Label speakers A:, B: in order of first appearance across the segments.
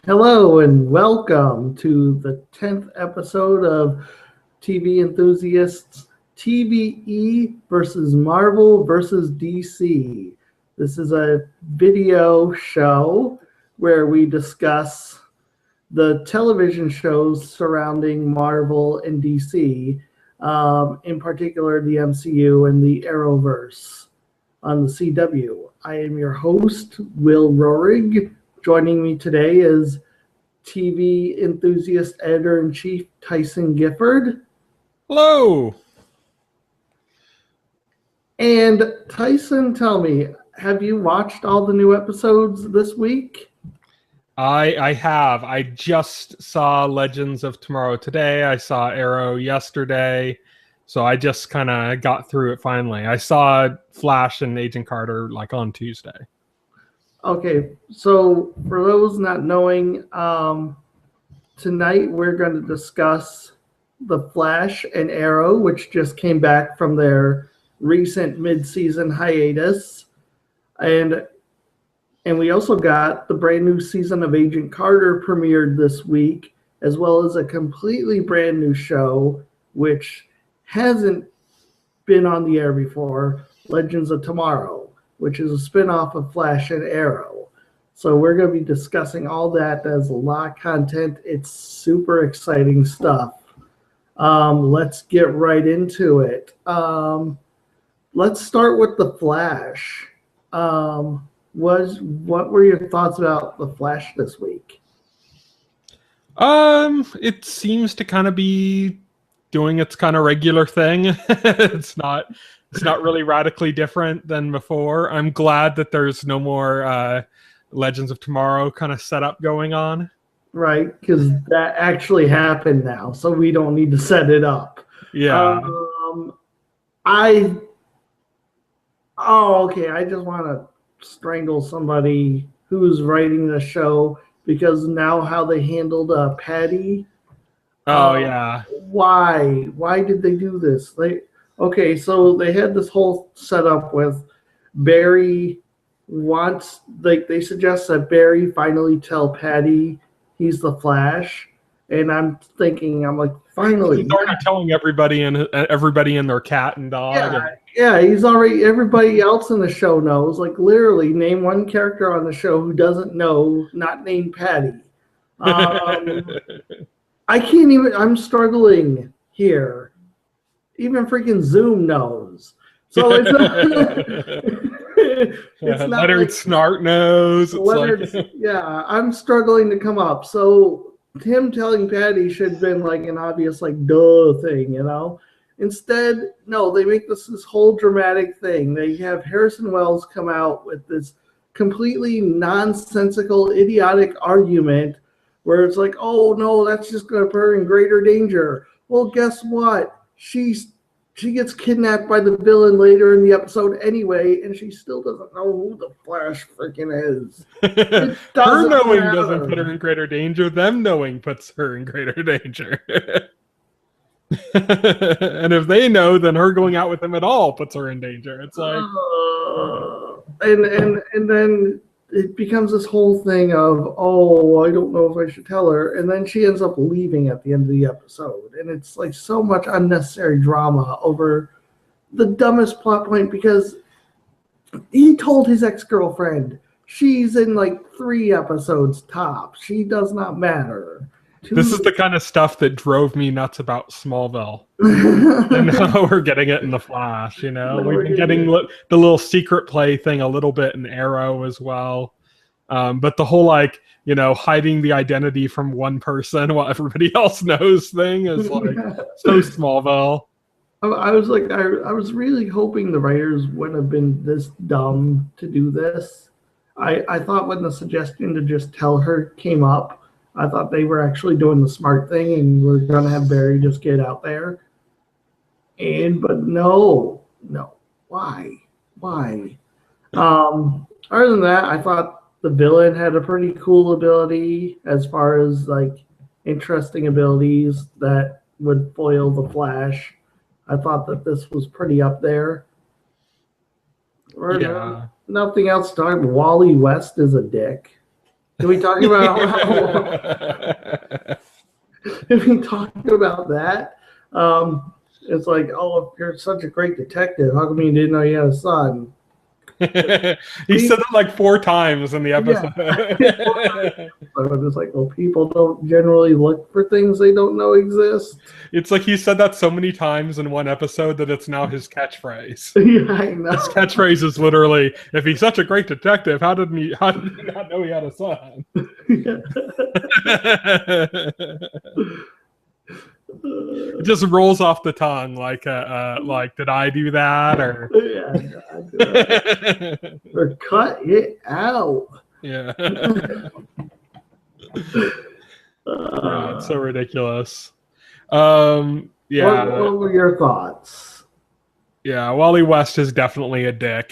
A: Hello and welcome to the 10th episode of TV Enthusiasts TVE versus Marvel versus DC. This is a video show where we discuss the television shows surrounding Marvel and DC, in particular the MCU and the Arrowverse on the CW. I am your host, Will Roerig. Joining me today is TV enthusiast editor-in-chief Tyson Gifford.
B: Hello.
A: And Tyson, tell me, have you watched all the new episodes this week?
B: I have. I just saw Legends of Tomorrow today. I saw Arrow yesterday. So I just kind of got through it finally. I saw Flash and Agent Carter like on Tuesday.
A: Okay, so for those not knowing, tonight we're going to discuss The Flash and Arrow, which just came back from their recent mid-season hiatus. And we also got the brand new season of Agent Carter premiered this week, as well as a completely brand new show, which hasn't been on the air before, Legends of Tomorrow, which is a spinoff of Flash and Arrow. So we're going to be discussing all that. There's a lot of content. It's super exciting stuff. Let's get right into it. Let's start with The Flash. What were your thoughts about The Flash this week?
B: It seems to kind of be doing its kind of regular thing. It's not really radically different than before. I'm glad that there's no more Legends of Tomorrow kind of setup going on.
A: Right, because that actually happened now, so we don't need to set it up.
B: Yeah.
A: I just want to strangle somebody who's writing the show because now how they handled Patty.
B: Yeah.
A: Why did they do this? So they had this whole setup with Barry wants, they suggest that Barry finally tell Patty he's the Flash, and I'm like, finally.
B: He's already telling everybody and their cat and dog.
A: Yeah, he's already, everybody else in the show knows. Like, literally, name one character on the show who doesn't know, not named Patty. I can't even, I'm struggling here. Even freaking Zoom knows. So it's
B: it's not Leonard like, Snart knows.
A: Yeah, I'm struggling to come up. So him telling Patty should have been like an obvious like duh thing, you know? Instead, no, they make this whole dramatic thing. They have Harrison Wells come out with this completely nonsensical, idiotic argument where it's like, oh no, that's just going to put her in greater danger. Well, guess what? She gets kidnapped by the villain later in the episode anyway, and she still doesn't know who the Flash freaking is.
B: Her knowing doesn't put her in greater danger. Them knowing puts her in greater danger. And if they know, then her going out with him at all puts her in danger. It's like,
A: and then it becomes this whole thing of, oh, I don't know if I should tell her. And then she ends up leaving at the end of the episode. And it's like so much unnecessary drama over the dumbest plot point because he told his ex-girlfriend she's in like 3 episodes tops. She does not matter.
B: This is the kind of stuff that drove me nuts about Smallville. And now we're getting it in The Flash, you know? We've been getting the little secret play thing a little bit in Arrow as well. But the whole, like, you know, hiding the identity from one person while everybody else knows thing is, like, so Smallville.
A: I was like, I was really hoping the writers wouldn't have been this dumb to do this. I thought when the suggestion to just tell her came up, I thought they were actually doing the smart thing and we're going to have Barry just get out there. But no. Why? Other than that, I thought the villain had a pretty cool ability as far as like interesting abilities that would foil the Flash. I thought that this was pretty up there. Nothing else to talk about. Wally West is a dick. Can we talk about if we talk about that? It's like, oh, if you're such a great detective, how come you didn't know you had a son?
B: He said it like 4 times in the episode.
A: Yeah. I'm just like, well, people don't generally look for things they don't know exist.
B: It's like he said that so many times in one episode that it's now his catchphrase.
A: Yeah, I know.
B: His catchphrase is literally, "If he's such a great detective, how did he not know he had a son?" It just rolls off the tongue like did I do that or
A: Yeah, I do that. Or cut it out.
B: Yeah. Yeah, it's so ridiculous. Yeah.
A: What were your thoughts?
B: Yeah, Wally West is definitely a dick.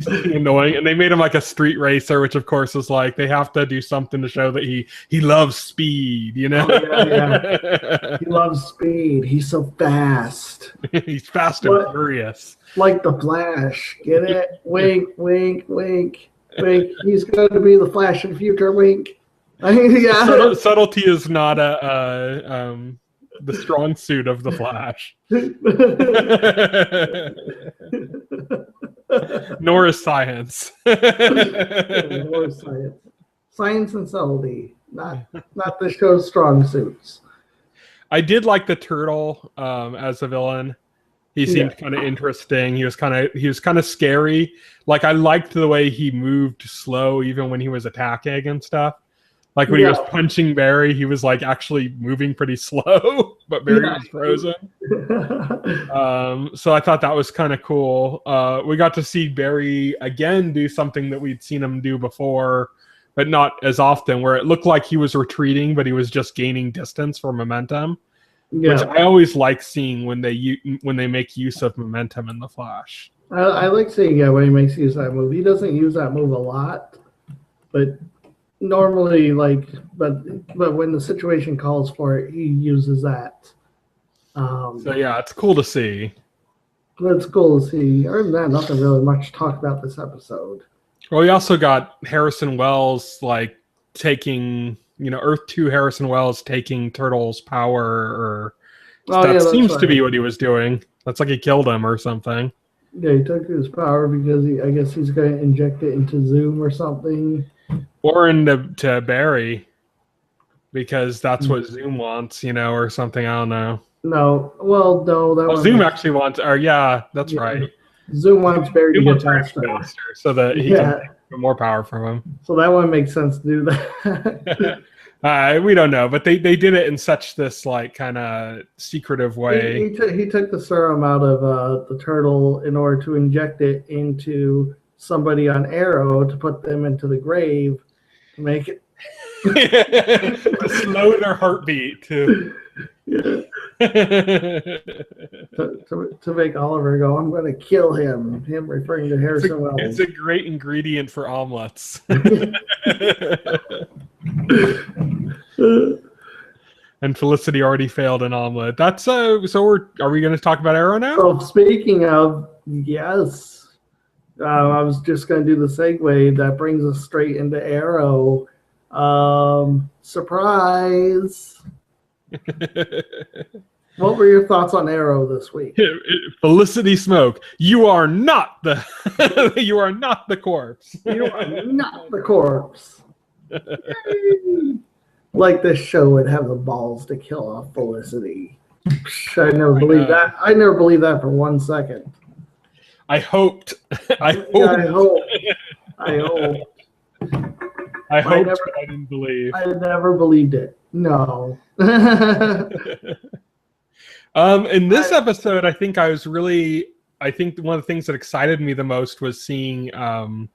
B: Annoying. And they made him like a street racer, which of course is like they have to do something to show that he loves speed, you know?
A: Oh, yeah. He loves speed. He's so fast.
B: He's fast and furious.
A: Like the Flash. Get it? Wink, wink, wink, wink. He's going to be the Flash in the future. Wink. Yeah.
B: Subtlety is not the strong suit of the Flash. Nor is science.
A: Nor is science. Science and subtlety, not the show's strong suits.
B: I did like the turtle as a villain. He seemed kind of interesting. He was kind of scary. Like I liked the way he moved slow, even when he was attacking and stuff. Like when he was punching Barry, he was like actually moving pretty slow, but Barry was frozen. So I thought that was kind of cool. We got to see Barry again do something that we'd seen him do before, but not as often, where it looked like he was retreating, but he was just gaining distance for momentum. Which I always like seeing when they make use of momentum in the Flash.
A: I like seeing when he makes use of that move. He doesn't use that move a lot, but normally, but when the situation calls for it, he uses that.
B: So yeah, it's cool to see.
A: It's cool to see. Other than that, nothing really much to talk about this episode.
B: Well, we also got Harrison Wells like taking, Earth 2 Harrison Wells taking Turtle's power, or that seems to be what he was doing. That's like he killed him or something.
A: Yeah, he took his power because I guess he's going to inject it into Zoom or something.
B: Or into Barry, because that's what Zoom wants, or something. I don't know.
A: No, well, no.
B: Zoom actually wants, that's right.
A: Zoom wants Barry to get faster
B: so that he can get more power from him.
A: So that one makes sense to do that.
B: We don't know, but they did it in such this like kind of secretive way.
A: He took the serum out of the turtle in order to inject it into somebody on Arrow to put them into the grave to make it
B: to slow their heartbeat to
A: make Oliver go, I'm going to kill him. Him referring to Harrison Wells.
B: It's a great ingredient for omelets. And Felicity already failed an omelet. That's are we going to talk about Arrow now?
A: So speaking of, yes, I was just going to do the segue that brings us straight into Arrow. Surprise. What were your thoughts on Arrow this week?
B: Felicity Smoke, you are not the you are not the corpse.
A: You are not the corpse. Like this show would have the balls to kill off Felicity. I never believed that. I never believed that for 1 second.
B: I hoped. I didn't believe.
A: I never believed it. No.
B: In this episode, I think one of the things that excited me the most was seeing the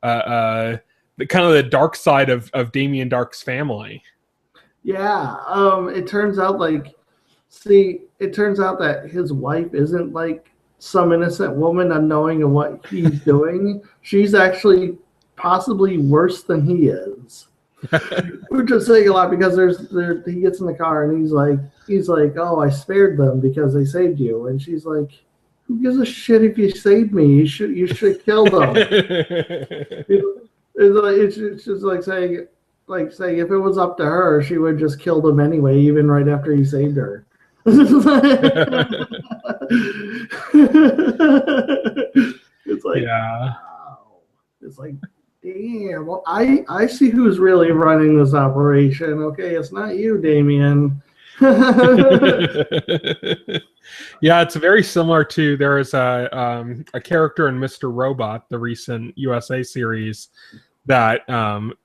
B: kind of the dark side of Damien Dark's family. Yeah.
A: It turns out that his wife isn't like some innocent woman unknowing of what he's doing. She's actually possibly worse than he is. We're just saying a lot because he gets in the car and he's like, oh, I spared them because they saved you, and she's like, who gives a shit if you saved me? You should kill them. it's just like saying if it was up to her, she would just killed him anyway, even right after he saved her. It's like,
B: Yeah.
A: wow. It's like, damn. Well, I see who's really running this operation. Okay, it's not you, Damien.
B: Yeah, it's very similar to there is a character in Mr. Robot, the recent USA series, that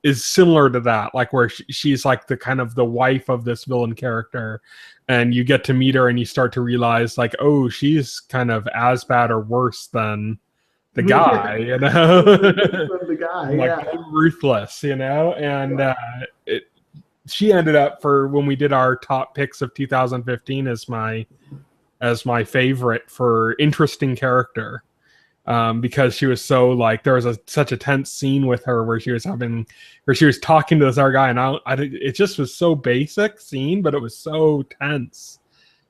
B: is similar to that, like where she's like the kind of the wife of this villain character, and you get to meet her and you start to realize like, oh, she's kind of as bad or worse than the guy, you know.
A: The guy,
B: like
A: yeah.
B: ruthless, you know. And she ended up, for when we did our top picks of 2015, as my favorite for interesting character, because she was so like, there was such a tense scene with her where she was talking to this other guy, and it just was so basic scene, but it was so tense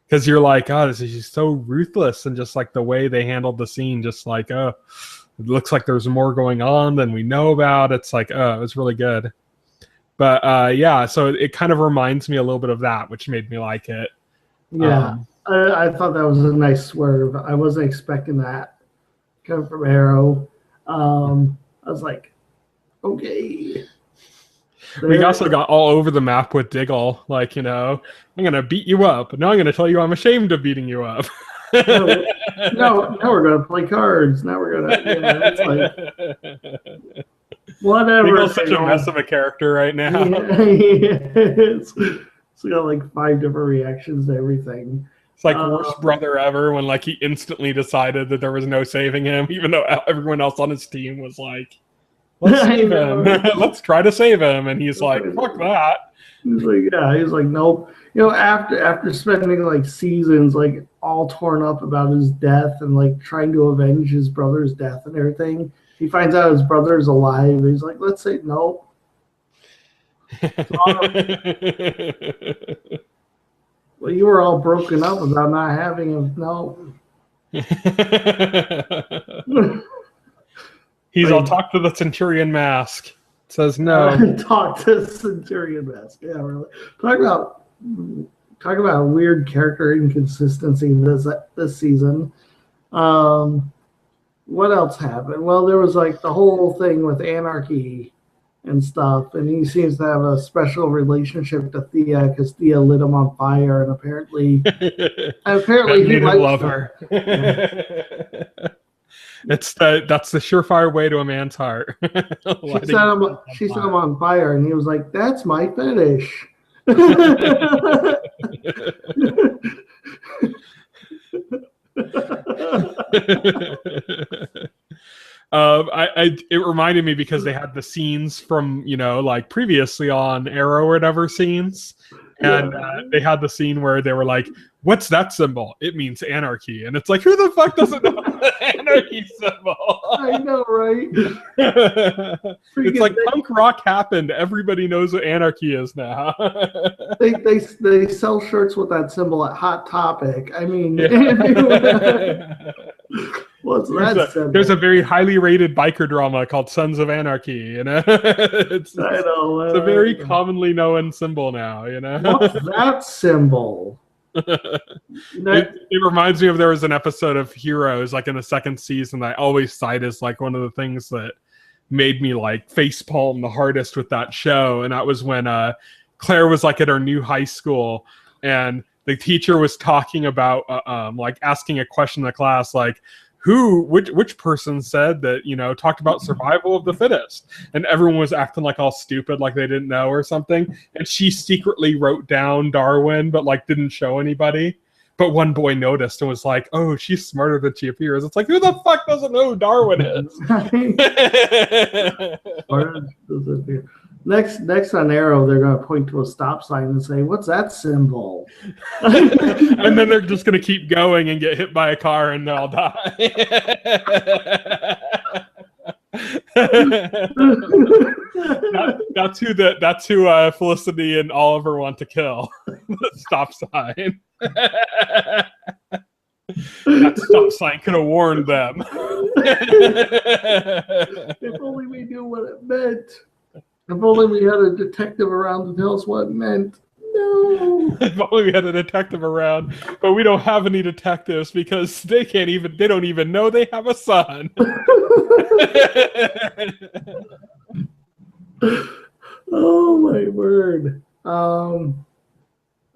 B: because you're like, oh, she's so ruthless, and just like the way they handled the scene, just like, oh, it looks like there's more going on than we know about. It's like, oh, it was really good. But yeah, so it kind of reminds me a little bit of that, which made me like it.
A: Yeah, I thought that was a nice swerve. I wasn't expecting that coming from Arrow. I was like, okay.
B: We also got all over the map with Diggle. Like, you know, I'm going to beat you up. Now I'm going to tell you I'm ashamed of beating you up.
A: No, now we're going to play cards. Now we're going to, it's like, whatever.
B: Diggle's such a mess of a character right now.
A: It's got like 5 different reactions to everything.
B: It's like worst brother ever, when like he instantly decided that there was no saving him, even though everyone else on his team was like, let's save him. Let's try to save him. And he's like, fuck that.
A: He's like, yeah, he's like, nope. You know, after spending like seasons like all torn up about his death and like trying to avenge his brother's death and everything, he finds out his brother's alive. He's like, let's say nope. Well, you were all broken up about not having him. No.
B: He's all, talk to the Centurion Mask. Says no.
A: Talk to Centurion Mask. Yeah, really. Talk about weird character inconsistency this season. What else happened? Well, there was like the whole thing with Anarchy and stuff, and he seems to have a special relationship to Thea because Thea lit him on fire, and apparently he
B: likes love her. That's the surefire way to a man's heart.
A: She set him on fire, and he was like, "That's my fetish."
B: It reminded me because they had the scenes from, you know, like previously on Arrow or whatever scenes, and they had the scene where they were like, what's that symbol? It means anarchy. And it's like, who the fuck doesn't know the anarchy symbol?
A: I know, right?
B: It's like punk rock happened. Everybody knows what anarchy is now.
A: they sell shirts with that symbol at Hot Topic. I mean, what's that symbol?
B: There's a very highly rated biker drama called Sons of Anarchy. You know, it's a very commonly known symbol now. You know,
A: what's that symbol?
B: It reminds me of, there was an episode of Heroes like in the second season that I always cite as like one of the things that made me like facepalm the hardest with that show, and that was when Claire was like at her new high school, and the teacher was talking about like asking a question in the class like, which person said that, you know, talked about survival of the fittest, and everyone was acting like all stupid, like they didn't know or something, and she secretly wrote down Darwin but like didn't show anybody, but one boy noticed and was like, oh, she's smarter than she appears. It's like, who the fuck doesn't know who Darwin is?
A: Next on Arrow, they're going to point to a stop sign and say, what's that symbol?
B: And then they're just going to keep going and get hit by a car and they'll die. That's who Felicity and Oliver want to kill. The stop sign. That stop sign could have warned them.
A: If only we knew what it meant. If only we had a detective around to tell us what it meant. No.
B: If only we had a detective around, but we don't have any detectives because they don't even know they have a son.
A: Oh my word.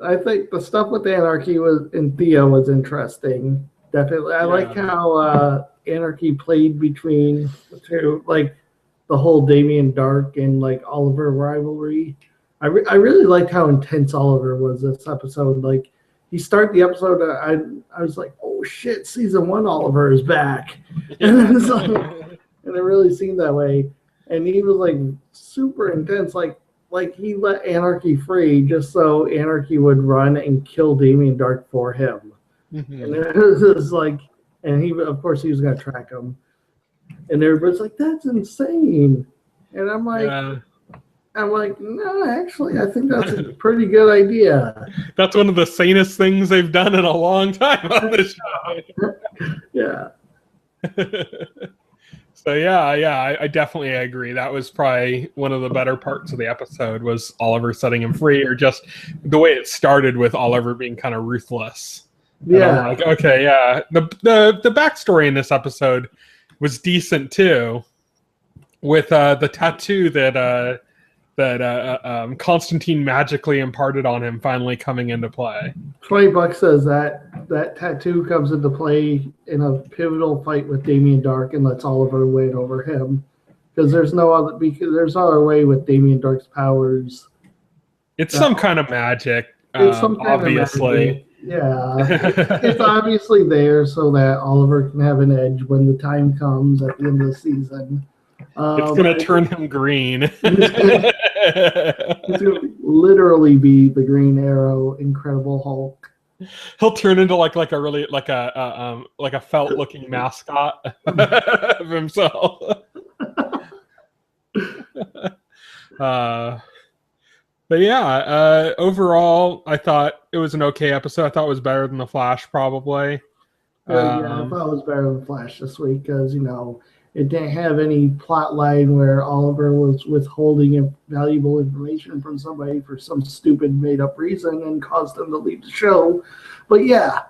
A: I think the stuff with Anarchy and Theo was interesting. Definitely. I like how Anarchy played between the two, like the whole Damien Dark and like Oliver rivalry. I really liked how intense Oliver was this episode. Like he started the episode, I was like, oh shit, season 1 Oliver is back, and it's like, and it really seemed that way. And he was like super intense, like he let Anarchy free just so Anarchy would run and kill Damien Dark for him.
B: Mm-hmm.
A: And it was like, and he of course he was gonna track him, and everybody's like, that's insane. And I'm like, no, actually, I think that's a pretty good idea.
B: That's one of the sanest things they've done in a long time on the show.
A: Yeah.
B: So I definitely agree. That was probably one of the better parts of the episode was Oliver setting him free, or just the way it started with Oliver being kind of ruthless.
A: Yeah.
B: Like, okay, yeah. The backstory in this episode was decent too, with the tattoo that Constantine magically imparted on him finally coming into play.
A: $20 says that tattoo comes into play in a pivotal fight with Damien Dark and lets Oliver win over him. Because there's no other way with Damien Dark's powers.
B: It's some kind of magic.
A: It's some kind
B: obviously.
A: Of magic. Yeah. It's obviously there so that Oliver can have an edge when the time comes at the end of the season.
B: It's going to turn him green.
A: He's going to literally be the Green Arrow, Incredible Hulk.
B: He'll turn into like a felt looking mascot of himself. But yeah, overall, I thought it was an okay episode. I thought it was better than The Flash, probably.
A: Yeah, I thought it was better than Flash this week because, it didn't have any plot line where Oliver was withholding valuable information from somebody for some stupid made-up reason and caused them to leave the show. But yeah.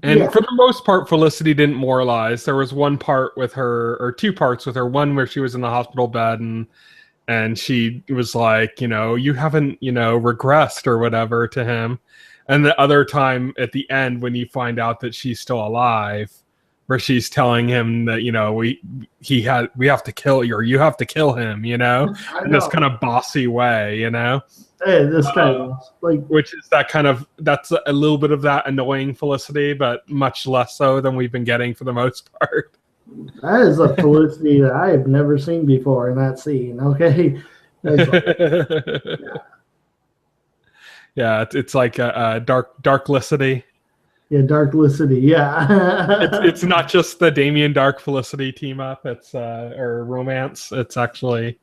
B: And for the most part, Felicity didn't moralize. There was one part with her, or two parts with her. One where she was in the hospital bed and she was like, you haven't, regressed or whatever to him. And the other time at the end when you find out that she's still alive, where she's telling him that, we have to kill you, or you have to kill him, in this kind of bossy way,
A: Hey, this kind of like,
B: which is that's a little bit of that annoying Felicity, but much less so than we've been getting for the most part.
A: That is a Felicity that I have never seen before in that scene. Okay.
B: Yeah, it's like a dark Felicity.
A: Yeah, Dark Felicity. Yeah.
B: it's not just the Damien Dark Felicity team up. It's or romance. It's actually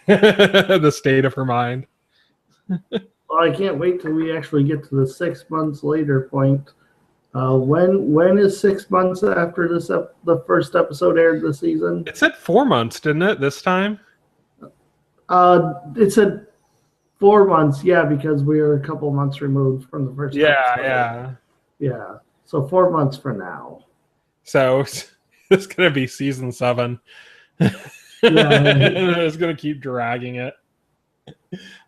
B: the state of her mind.
A: Well, I can't wait till we actually get to the 6 months later point. When is 6 months after the first episode aired this season?
B: It said 4 months, didn't it? This time.
A: It said 4 months. Yeah, because we are a couple months removed from the first. episode. Yeah. So 4 months from now.
B: So it's gonna be season 7. It's gonna keep dragging it.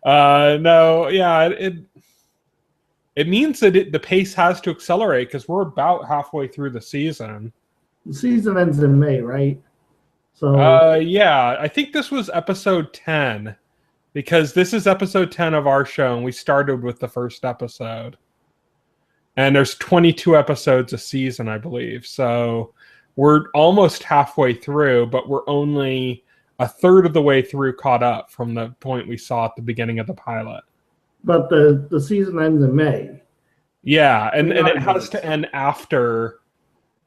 B: No, yeah, it means that the pace has to accelerate because we're about halfway through the season.
A: The season ends in May, right? So
B: yeah, I think this was episode 10 because this is episode 10 of our show, and we started with the first episode. And there's 22 episodes a season, I believe. So we're almost halfway through, but we're only a third of the way through caught up from the point we saw at the beginning of the pilot.
A: But the season ends in May.
B: Yeah, and it has to end after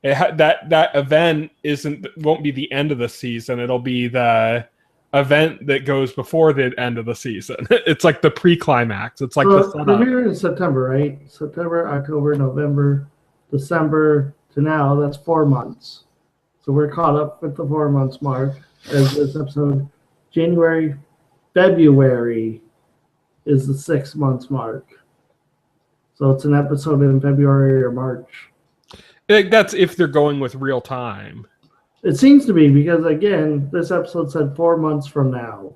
B: that event won't be the end of the season. It'll be the event that goes before the end of the season. It's like the pre-climax. It's like the setup.
A: Premiere in September, right? September, October, November, December to now, that's 4 months. So we're caught up with the 4 months mark as this episode. January, February is the 6 months mark. So it's an episode in February or March.
B: That's if they're going with real time.
A: It seems to be because, again, this episode said 4 months from now.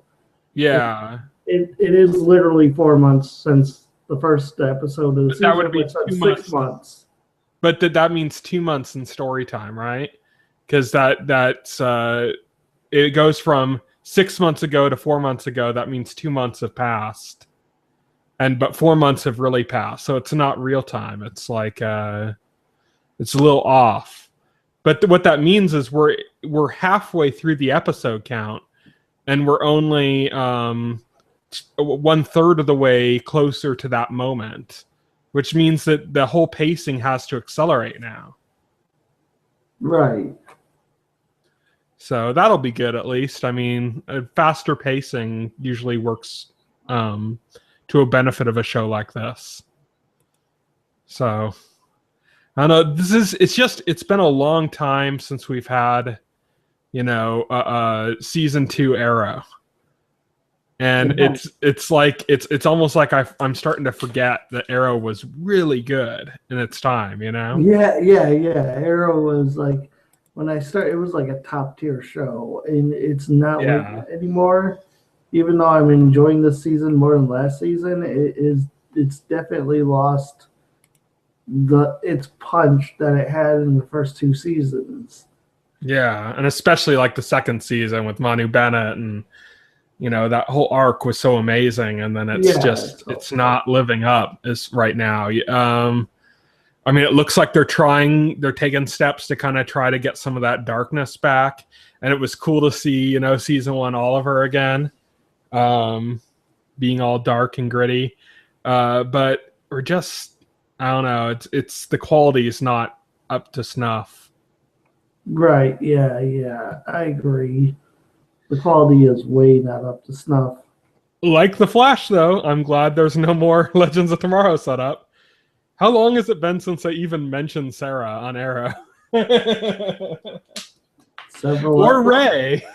B: Yeah.
A: It is literally 4 months since the first episode of the season.
B: That would be
A: 2
B: months.
A: 6 months.
B: But that means 2 months in story time, right? Because that's it goes from 6 months ago to 4 months ago. That means 2 months have passed, but 4 months have really passed. So it's not real time. It's like it's a little off. But what that means is we're halfway through the episode count, and we're only 1/3 of the way closer to that moment, which means that the whole pacing has to accelerate now.
A: Right.
B: So that'll be good, at least. I mean, faster pacing usually works to a benefit of a show like this. So I don't know. It's been a long time since we've had, season 2 Arrow. And it's almost like I'm starting to forget that Arrow was really good in its time,
A: Yeah. Arrow was like, when I started, it was like a top tier show, and it's not like that anymore. Even though I'm enjoying this season more than last season, it's definitely lost its punch that it had in the first 2 seasons.
B: Yeah, and especially like the second season with Manu Bennett, and that whole arc was so amazing, and then it's not living up as right now. I mean, it looks like they're taking steps to kind of try to get some of that darkness back, and it was cool to see season 1 Oliver again, being all dark and gritty, but we're just, I don't know, it's the quality is not up to snuff.
A: Right. Yeah, I agree. The quality is way not up to snuff.
B: Like The Flash, though, I'm glad there's no more Legends of Tomorrow set up. How long has it been since I even mentioned Sarah on Arrow? Or Ray.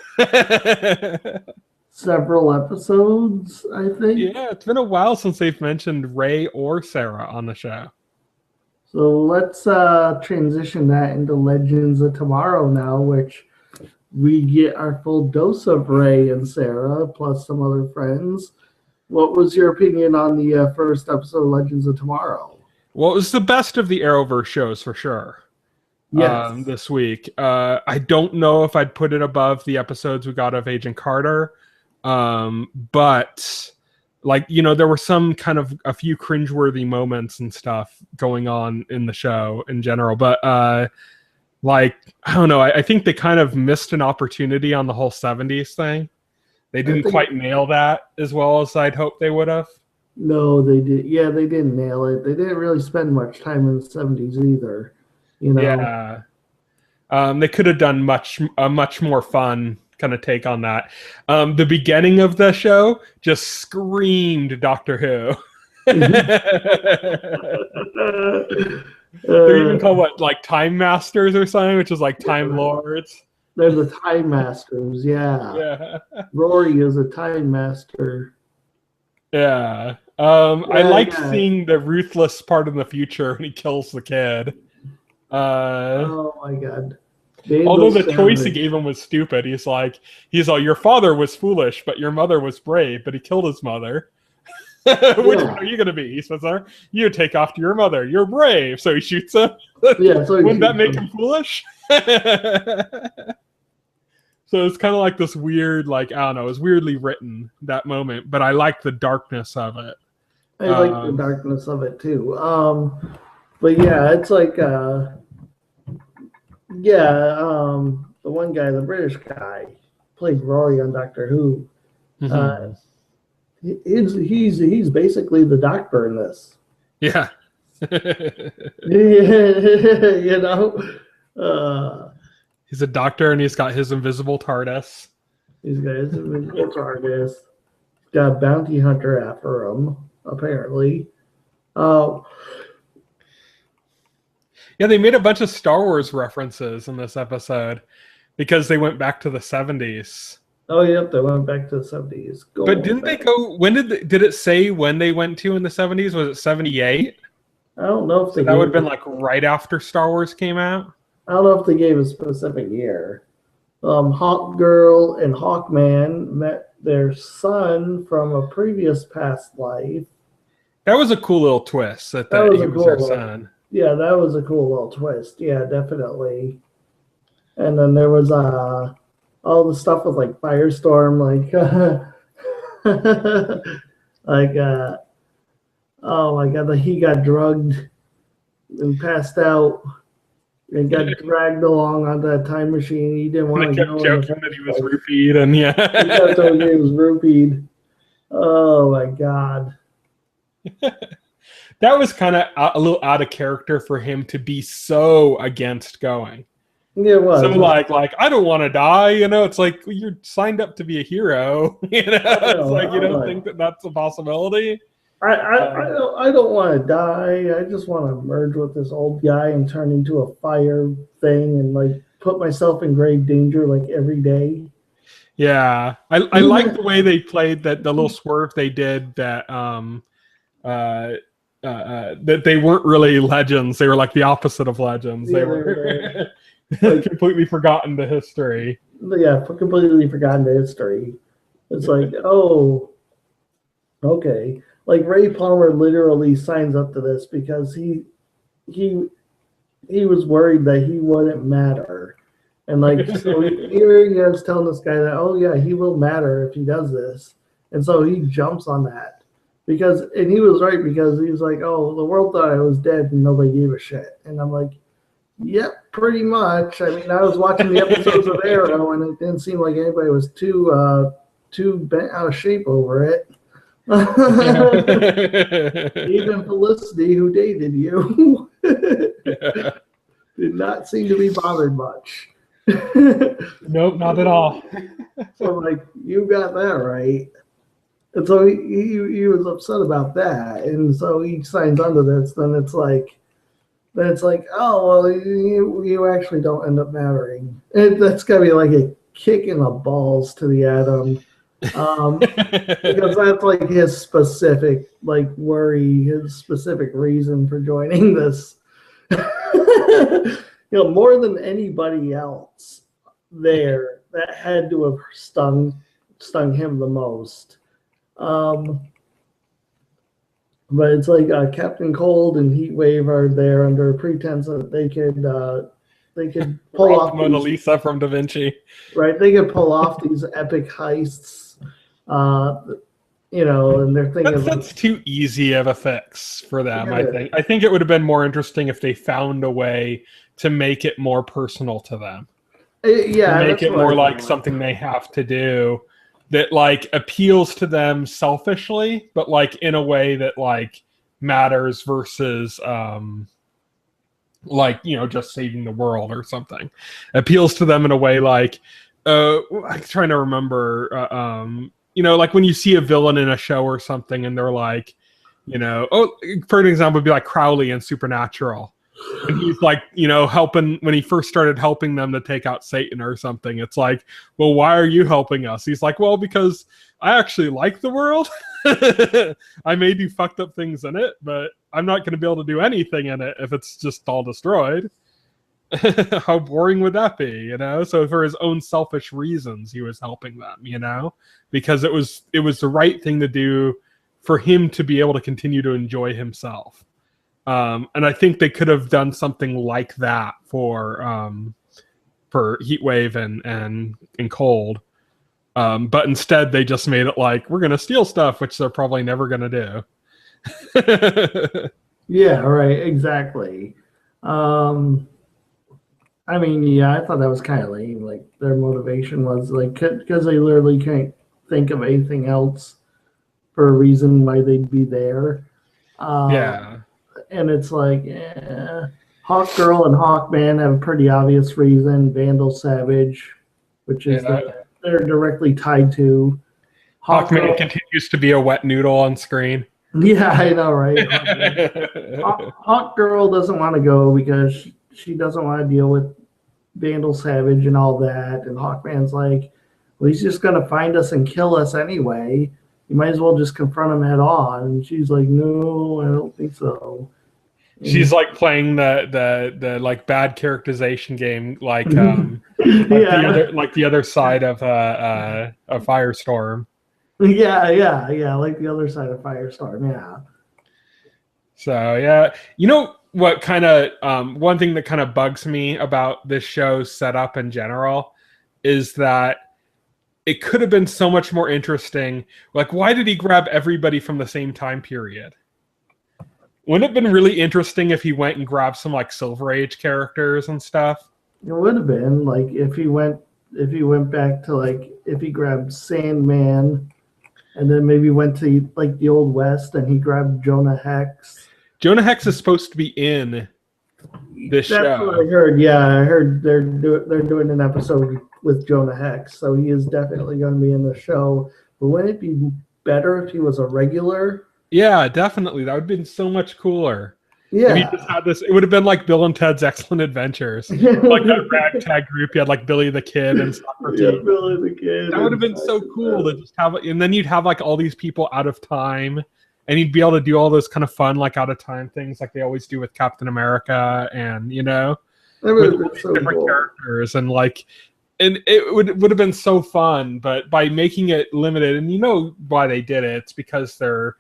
A: Several episodes, I think.
B: Yeah, it's been a while since they've mentioned Ray or Sarah on the show.
A: So let's transition that into Legends of Tomorrow now, which we get our full dose of Ray and Sarah, plus some other friends. What was your opinion on the first episode of Legends of Tomorrow?
B: Well, it was the best of the Arrowverse shows for sure.
A: Yes.
B: This week. I don't know if I'd put it above the episodes we got of Agent Carter. But there were some kind of a few cringeworthy moments and stuff going on in the show in general. But I don't know. I think they kind of missed an opportunity on the whole 70s thing. They didn't quite nail that as well as I'd hoped they would have.
A: No, they did. Yeah, they didn't nail it. They didn't really spend much time in the 70s either.
B: Yeah. They could have done a much more fun kind of take on that. The beginning of the show just screamed Doctor Who. They're even called Time Masters or something, which is like Time Lords.
A: They're the Time Masters, yeah. Rory is a Time Master.
B: Yeah. I liked seeing the ruthless part in the future when he kills the kid.
A: Oh my god.
B: Although the choice he gave him was stupid. He's all, your father was foolish, but your mother was brave, but he killed his mother. Which one are you going to be? He says, you take after your mother. You're brave. So he shoots him.
A: Yeah, so
B: wouldn't that make him foolish? So it's kind of like this weird, I don't know, it was weirdly written, that moment, but I like the darkness of it.
A: I like the darkness of it too. But yeah, it's like the one guy, the British guy, played Rory on Doctor Who.
B: Mm-hmm.
A: He's basically the Doctor in this.
B: Yeah. He's a doctor and he's got his invisible TARDIS.
A: He's got his invisible TARDIS. Got a bounty hunter after him, apparently.
B: Yeah, Yeah, they made a bunch of Star Wars references in this episode because they went back to the 70s.
A: Oh, yep, they went back to the 70s.
B: But didn't they go? When did it say when they went to in the 70s? Was it 78?
A: I don't know if
B: So that would have been like right after Star Wars came out.
A: I don't know if they gave a specific year. Hawk Girl and Hawkman met their son from a previous past life.
B: That was a cool little twist that he was their son.
A: Yeah, that was a cool little twist. Yeah, definitely. And then there was all the stuff with like Firestorm, oh my god, he got drugged and passed out and got dragged along on that time machine. He didn't want to go.
B: Joking that he was roofied, and yeah,
A: he kept joking he was roofied. Oh my god.
B: That was kind of a little out of character for him to be so against going.
A: Yeah, it was.
B: So like I don't want to die, you know. It's like you're signed up to be a hero, you know. It's like you don't think that that's a possibility.
A: I don't want to die. I just want to merge with this old guy and turn into a fire thing and like put myself in grave danger like every day.
B: Yeah, I like the way they played that, the little swerve they did that that they weren't really legends. They were like the opposite of legends.
A: Yeah,
B: they were like, completely forgotten to history.
A: Yeah, completely forgotten to history. It's like, oh, okay. Like Ray Palmer literally signs up to this because he was worried that he wouldn't matter. And like, so here he is telling this guy that, oh yeah, he will matter if he does this. And so he jumps on that. And he was right, because he was like, oh, the world thought I was dead and nobody gave a shit. And I'm like, yep, pretty much. I mean, I was watching the episodes of Arrow and it didn't seem like anybody was too bent out of shape over it. Even Felicity, who dated you, did not seem to be bothered much.
B: Nope, not at all.
A: So I'm like, you got that right. And so he was upset about that, and so he signs onto this. Then it's like, oh well, you actually don't end up mattering. That's gotta be like a kick in the balls to the Atom, because that's like his specific like worry, his specific reason for joining this. More than anybody else there, that had to have stung him the most. But it's like Captain Cold and Heatwave are there under a pretense that they could pull off
B: Mona Lisa from Da Vinci,
A: right? They could pull off these epic heists, and they're thinking
B: that's too easy of a fix for them. Yeah. I think it would have been more interesting if they found a way to make it more personal to them.
A: Yeah,
B: to make it more like something they have to do that like appeals to them selfishly, but like in a way that like matters versus just saving the world or something. Appeals to them in a way like I'm trying to remember like when you see a villain in a show or something and they're like, for an example would be like Crowley in Supernatural. And he's like, helping when he first started helping them to take out Satan or something. It's like, well, why are you helping us? He's like, well, because I actually like the world. I may do fucked up things in it, but I'm not going to be able to do anything in it if it's just all destroyed. How boring would that be, So for his own selfish reasons, he was helping them, because it was the right thing to do for him to be able to continue to enjoy himself. And I think they could have done something like that for Heatwave and Cold. But instead they just made it like, we're going to steal stuff, which they're probably never going to do.
A: Yeah, right. Exactly. I mean, yeah, I thought that was kind of lame. Like their motivation was like, because they literally can't think of anything else for a reason why they'd be there.
B: Yeah.
A: And it's like, Hawk Girl and Hawkman have a pretty obvious reason. Vandal Savage, which is they're directly tied to.
B: Hawkman continues to be a wet noodle on screen.
A: Yeah, I know, right? Hawk Girl doesn't want to go because she doesn't want to deal with Vandal Savage and all that. And Hawkman's like, well, he's just going to find us and kill us anyway. You might as well just confront him head on. And she's like, no, I don't think so.
B: She's like playing the like bad characterization game, like the other side of a Firestorm.
A: Yeah, like the other side of Firestorm, yeah.
B: So yeah, you know what kind of one thing that kind of bugs me about this show's setup in general is that it could have been so much more interesting. Like, why did he grab everybody from the same time period? Wouldn't it have been really interesting if he went and grabbed some like Silver Age characters and stuff?
A: It would have been like if he went back to like if he grabbed Sandman and then maybe went to like the Old West and he grabbed Jonah Hex.
B: Jonah Hex is supposed to be in this show.
A: That's what I heard. Yeah, I heard they're doing an episode with Jonah Hex, so he is definitely going to be in the show. But wouldn't it be better if he was a regular?
B: Yeah, definitely. That would have been so much cooler.
A: Yeah.
B: If he just had this, it would have been like Bill and Ted's Excellent Adventures. Like that ragtag group. You had like Billy the Kid and Socrates.
A: Yeah, Billy the Kid.
B: That would have been so cool to just have, and then you'd have like all these people out of time, and you'd be able to do all those kind of fun, like out of time things, like they always do with Captain America, and
A: that would have been so
B: different
A: cool.
B: characters, and like, and it would have been so fun. But by making it limited, and you know why they did it, it's because they're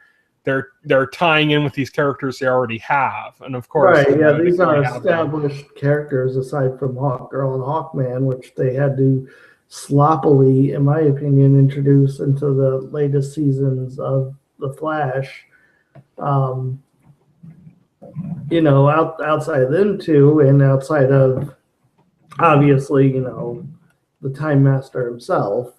B: tying in with these characters they already have, and of course,
A: right? Yeah, these are established characters aside from Hawk Girl and Hawkman, which they had to sloppily, in my opinion, introduce into the latest seasons of The Flash. Outside of them two, and outside of obviously, the Time Master himself.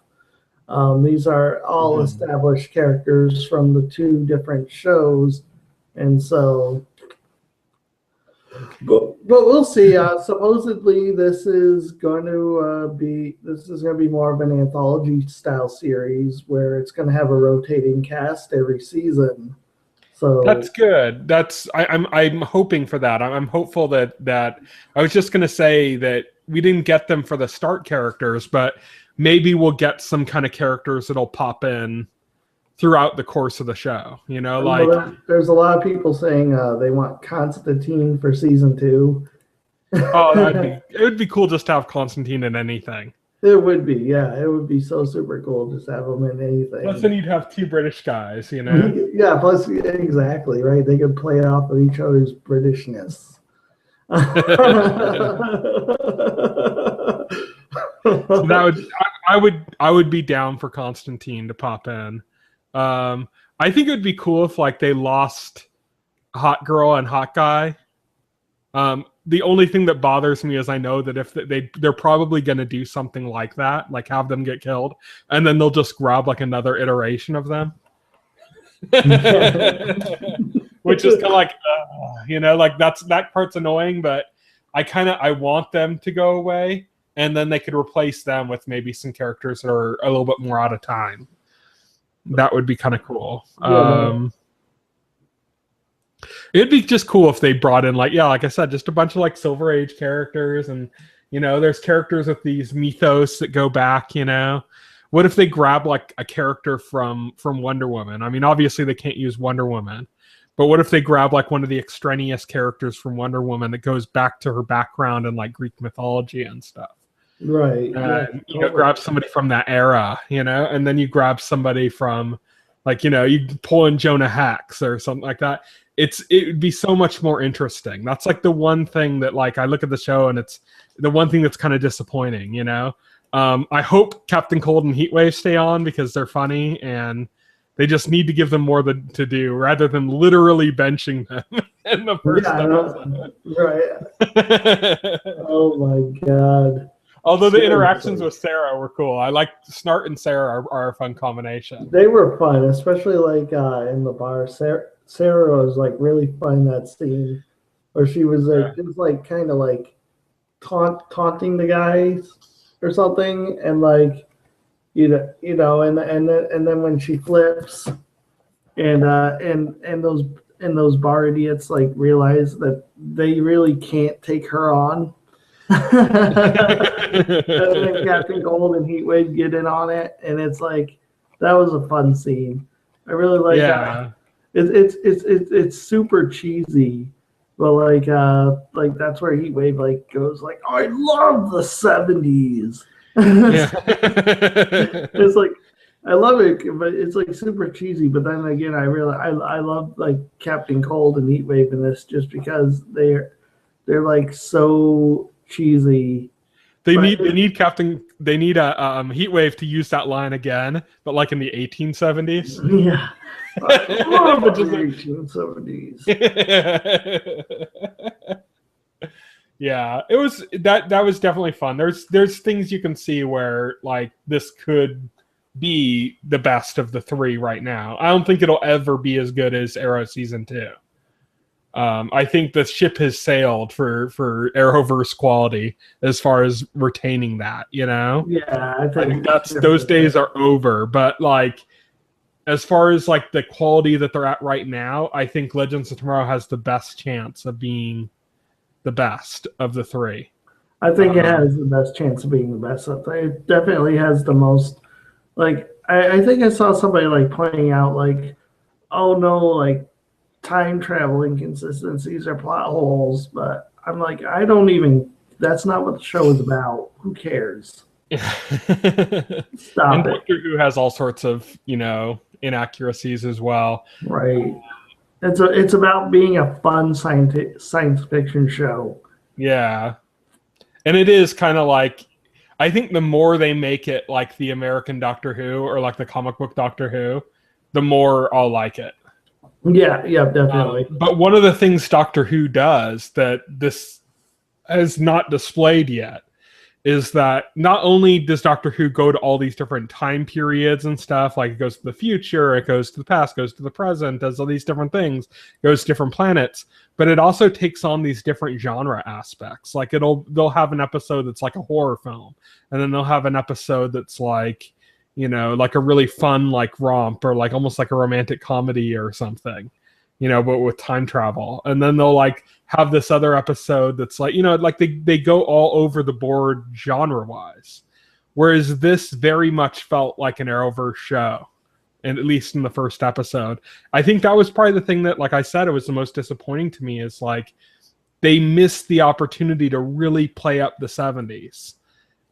A: These are all established characters from the two different shows, and so, but we'll see. Supposedly, this is going to be more of an anthology style series where it's going to have a rotating cast every season. So
B: that's good. I'm hoping for that. I'm hopeful that I was just going to say that we didn't get them for the start characters, but maybe we'll get some kind of characters that'll pop in throughout the course of the show.
A: There's a lot of people saying they want Constantine for season 2.
B: Oh, it would be cool just to have Constantine in anything.
A: It would be, yeah. It would be so super cool just to have them in anything.
B: Plus, then you'd have 2 British guys,
A: Yeah, plus, exactly, right? They could play off of each other's Britishness.
B: So I would be down for Constantine to pop in. I think it would be cool if like they lost Hot Girl and Hot Guy. The only thing that bothers me is I know that if they're probably going to do something like that, like have them get killed, and then they'll just grab like another iteration of them, which is kind of like, like that part's annoying. But I want them to go away, and then they could replace them with maybe some characters that are a little bit more out of time. That would be kind of cool. Yeah, it'd be just cool if they brought in like I said, just a bunch of like Silver Age characters, and there's characters with these mythos that go back. What if they grab like a character from Wonder Woman? I mean, obviously they can't use Wonder Woman, but what if they grab like one of the extraneous characters from Wonder Woman that goes back to her background in like Greek mythology and stuff?
A: Right.
B: Grab somebody from that era, and then you grab somebody from like, you pull in Jonah Hex or something like that. It would be so much more interesting. That's like the one thing that like I look at the show and it's the one thing that's kind of disappointing, I hope Captain Cold and Heatwave stay on because they're funny, and they just need to give them more to do rather than literally benching them in the first episode.
A: Right. Oh my God.
B: Although the interactions with Sarah were cool. I like Snart and Sarah are a fun combination.
A: They were fun, especially like in the bar. Sarah was like really fun in that scene where she was like just like kind of like taunting the guys or something, and like and then when she flips and those bar idiots like realize that they really can't take her on. And then Captain Gold and Heatwave get in on it, and it's like that was a fun scene. I really like
B: Yeah.
A: it's super cheesy, but like that's where Heatwave like goes like I love the 70s.
B: Yeah.
A: It's like I love it, but it's like super cheesy. But then again, I love like Captain Cold and Heatwave in this just because they're like so cheesy.
B: They
A: But
B: need a Heatwave to use that line again, but like in the 1870s.
A: yeah, I love
B: But
A: the
B: just like-
A: 1870s.
B: Yeah, it was that was definitely fun. There's things you can see where like this could be the best of the three right now. I don't think it'll ever be as good as Arrow season 2. I think the ship has sailed for Arrowverse quality as far as retaining that.
A: Yeah, I
B: I think those days are over. But like as far as like the quality that they're at right now, I think Legends of Tomorrow has the best chance of being the best of the three.
A: I think it has the best chance of being the best. It definitely has the most. Like I think I saw somebody like pointing out like, oh no, like time travel inconsistencies are plot holes, but I'm like, I don't even. That's not what the show is about. Who cares? Stop
B: And
A: it.
B: Doctor Who has all sorts of inaccuracies as well.
A: Right. It's about being a fun science fiction show.
B: Yeah, and it is kind of like I think the more they make it like the American Doctor Who or like the comic book Doctor Who, the more I'll like it.
A: Yeah, definitely.
B: But one of the things Doctor Who does that this has not displayed yet is that not only does Doctor Who go to all these different time periods and stuff, like it goes to the future, it goes to the past, goes to the present, does all these different things, goes to different planets, but it also takes on these different genre aspects. Like they'll have an episode that's like a horror film, and then they'll have an episode that's like, like a really fun like romp or like almost like a romantic comedy or something. But with time travel. And then they'll like have this other episode that's like, like they go all over the board genre-wise. Whereas this very much felt like an Arrowverse show, and at least in the first episode. I think that was probably the thing that, like I said, it was the most disappointing to me is like they missed the opportunity to really play up the 70s.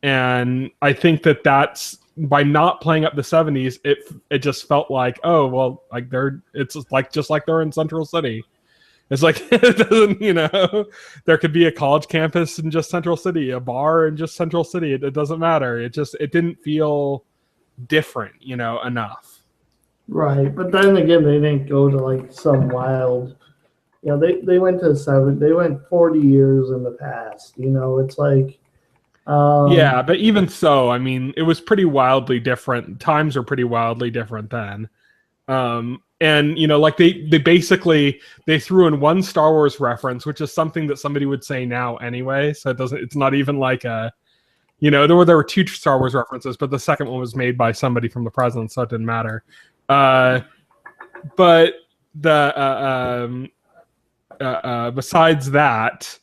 B: And I think that's by not playing up the 70s, it just felt like, oh well, like it's like just like they're in Central City. It's like it doesn't, there could be a college campus in just Central City, a bar in just Central City. It doesn't matter. It didn't feel different, enough.
A: Right, but then again, they didn't go to like some wild. They went to They went 40 years in the past. It's like.
B: Yeah, but even so, I mean, it was pretty wildly different. Times are pretty wildly different then. And like they basically they threw in one Star Wars reference, which is something that somebody would say now anyway. So it's not even like a, there were two Star Wars references, but the second one was made by somebody from the present, so it didn't matter. But the besides that,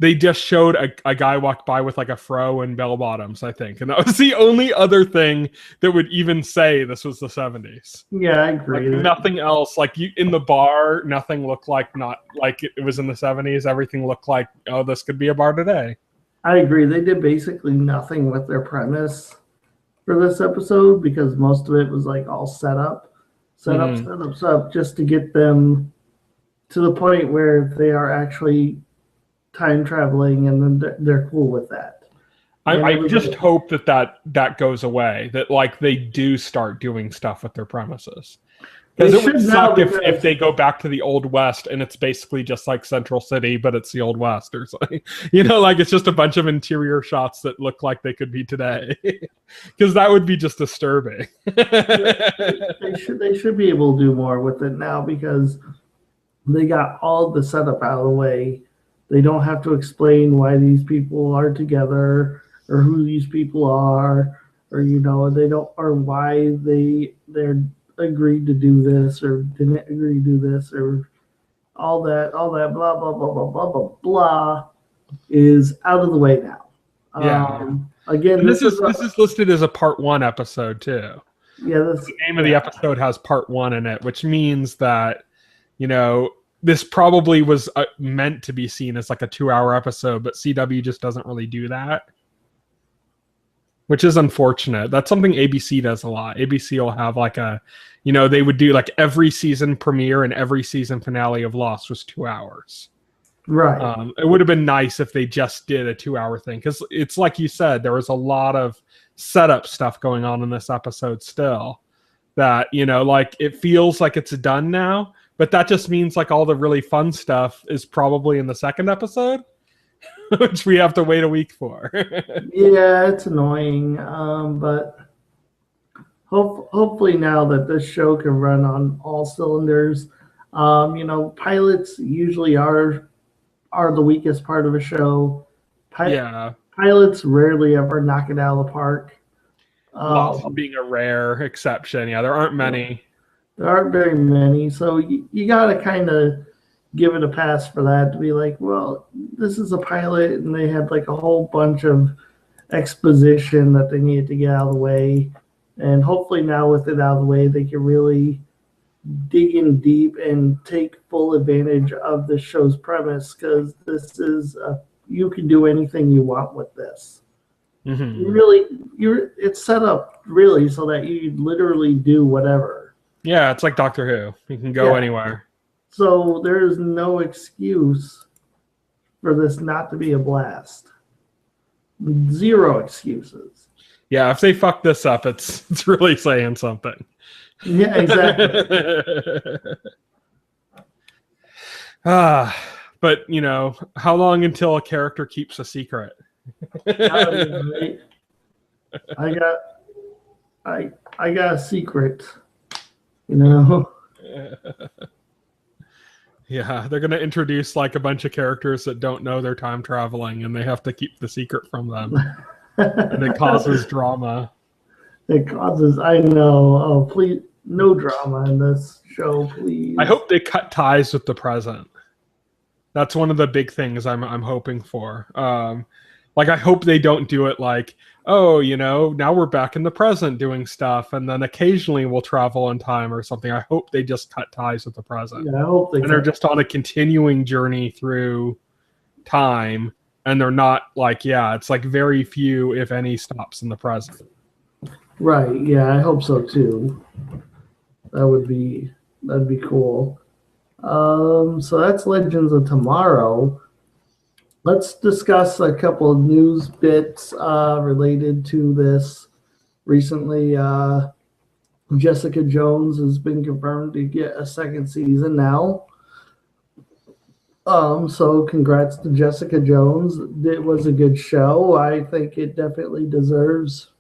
B: they just showed a guy walked by with like a fro and bell bottoms, I think. And that was the only other thing that would even say this was the 70s.
A: Yeah, I agree.
B: Like nothing else. Like in the bar, nothing looked like not like it was in the 70s. Everything looked like, oh, this could be a bar today.
A: I agree. They did basically nothing with their premise for this episode because most of it was like all set up, just to get them to the point where they are actually time traveling, and then they're cool with that.
B: I just hope that goes away. That like they do start doing stuff with their premises. Because it would suck if they go back to the Old West and it's basically just like Central City, but it's the Old West or something. Like it's just a bunch of interior shots that look like they could be today. Because that would be just disturbing.
A: They should be able to do more with it now because they got all the setup out of the way. They don't have to explain why these people are together or who these people are, or they don't, or why they're agreed to do this or didn't agree to do this or all that blah blah blah blah blah blah blah is out of the way now.
B: Yeah.
A: Again,
B: And
A: this is
B: this is listed as a part 1 episode too.
A: this
B: The name of the episode has part 1 in it, which means that, you know, this probably was meant to be seen as like a 2-hour episode, but CW just doesn't really do that, which is unfortunate. That's something ABC does a lot. ABC will have like they would do like every season premiere and every season finale of Lost was 2 hours.
A: right.
B: It would have been nice if they just did a 2-hour thing, because it's like you said, there was a lot of setup stuff going on in this episode still that, like it feels like it's done now, but that just means like all the really fun stuff is probably in the second episode, which we have to wait a week for.
A: Yeah, it's annoying, but hopefully now that this show can run on all cylinders. Pilots usually are the weakest part of a show.
B: Yeah.
A: Pilots rarely ever knock it out of the park.
B: Lost being a rare exception. Yeah, there aren't many.
A: There aren't very many, so you got to kind of give it a pass for that, to be like, well, this is a pilot, and they had like a whole bunch of exposition that they needed to get out of the way. And hopefully now with it out of the way, they can really dig in deep and take full advantage of the show's premise, because this is you can do anything you want with this.
B: Mm-hmm.
A: It's set up really so that you literally do whatever.
B: Yeah, it's like Doctor Who. You can go anywhere.
A: So there is no excuse for this not to be a blast. Zero excuses.
B: Yeah, if they fuck this up, it's really saying something.
A: Yeah, exactly.
B: But how long until a character keeps a secret?
A: I got a secret.
B: Yeah, they're gonna introduce like a bunch of characters that don't know they're time traveling, and they have to keep the secret from them, and it causes drama.
A: It causes. I know. Oh, please, no drama in this show, please.
B: I hope they cut ties with the present. That's one of the big things I'm hoping for. Like, I hope they don't do it like, oh, now we're back in the present doing stuff, and then occasionally we'll travel in time or something. I hope they just cut ties with the present.
A: Yeah, I hope they.
B: And they're just on a continuing journey through time, and they're not like, it's like very few, if any, stops in the present.
A: Right. Yeah, I hope so too. That'd be cool. So that's Legends of Tomorrow. Let's discuss a couple of news bits related to this. Recently, Jessica Jones has been confirmed to get a second season now. So congrats to Jessica Jones. It was a good show. I think it definitely deserves.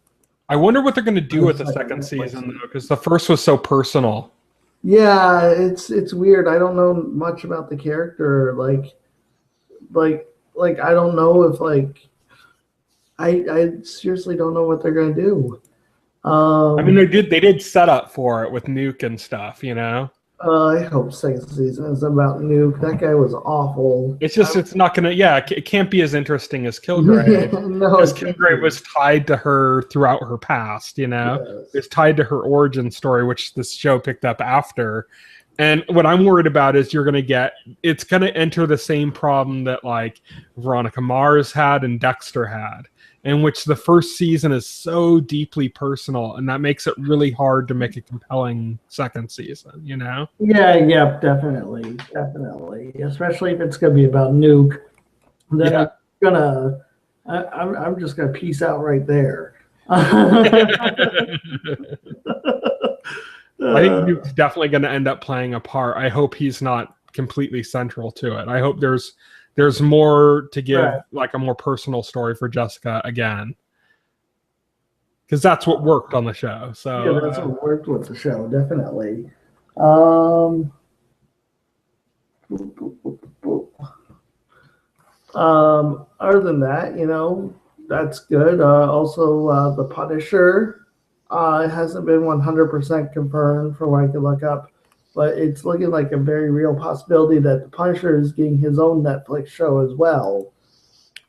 B: I wonder what they're going to do with the second season, though, because the first was so personal.
A: Yeah, it's weird. I don't know much about the character. Like I don't know if I seriously don't know what they're gonna do.
B: I mean, they did set up for it with Nuke and stuff,
A: I hope second season is about Nuke. That guy was awful.
B: It's just it's not gonna. Yeah, it can't be as interesting as Kilgrave.
A: No,
B: because Kilgrave was tied to her throughout her past.
A: Yes.
B: It's tied to her origin story, which this show picked up after. And what I'm worried about is it's going to enter the same problem that like Veronica Mars had and Dexter had, in which the first season is so deeply personal, and that makes it really hard to make a compelling second season,
A: Yeah, definitely. Especially if it's going to be about Nuke. Then I'm just going to peace out right there.
B: I think Nuke's definitely going to end up playing a part. I hope he's not completely central to it. I hope there's more to give, like a more personal story for Jessica again, because that's what worked on the show. So
A: yeah, that's what worked with the show, definitely. Other than that, that's good. Also, the Punisher It hasn't been 100% confirmed from what I can look up, but it's looking like a very real possibility that the Punisher is getting his own Netflix show as well.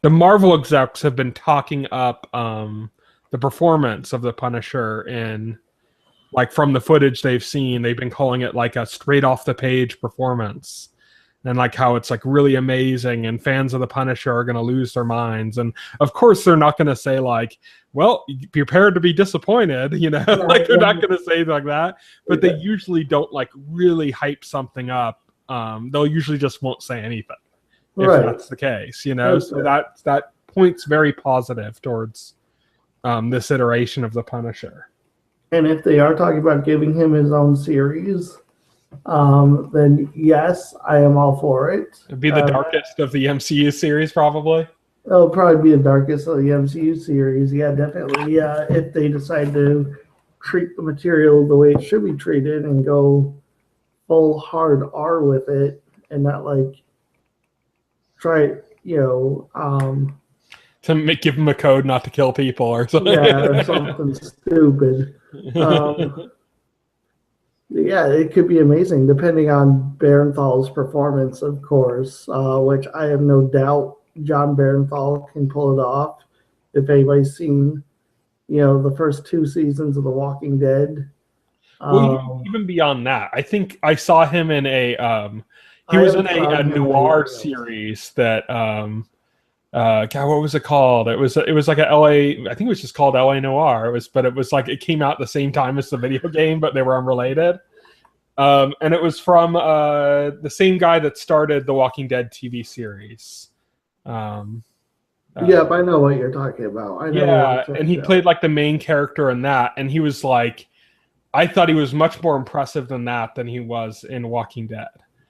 B: The Marvel execs have been talking up the performance of the Punisher in, like, from the footage they've seen. They've been calling it like a straight off the page performance, and like how it's like really amazing, and fans of the Punisher are going to lose their minds. And of course, they're not going to say like, "Well, be prepared to be disappointed," like they're not going to say like that. But they usually don't like really hype something up. They'll usually just won't say anything if that's the case, So that points very positive towards this iteration of the Punisher.
A: And if they are talking about giving him his own series, then yes, I am all for it.
B: It'd be the darkest of the MCU series, probably.
A: It'll probably be the darkest of the MCU series. Yeah, definitely. Yeah, if they decide to treat the material the way it should be treated and go full hard R with it, and not like try,
B: to give him a code not to kill people or something.
A: Yeah, or something stupid. Yeah, it could be amazing, depending on Barenthal's performance, of course, which I have no doubt John Barenthal can pull it off. If anybody's seen, the first 2 seasons of The Walking Dead.
B: Well, even beyond that, I think I saw him in he was in a noir series that God, what was it called? It was like a LA, I think it was just called LA Noir. But it was like it came out at the same time as the video game, but they were unrelated. And it was from the same guy that started the Walking Dead TV series.
A: Yeah, but I know what you're talking about. I know
B: and he played like the main character in that, and he was like, I thought he was much more impressive than he was in Walking Dead.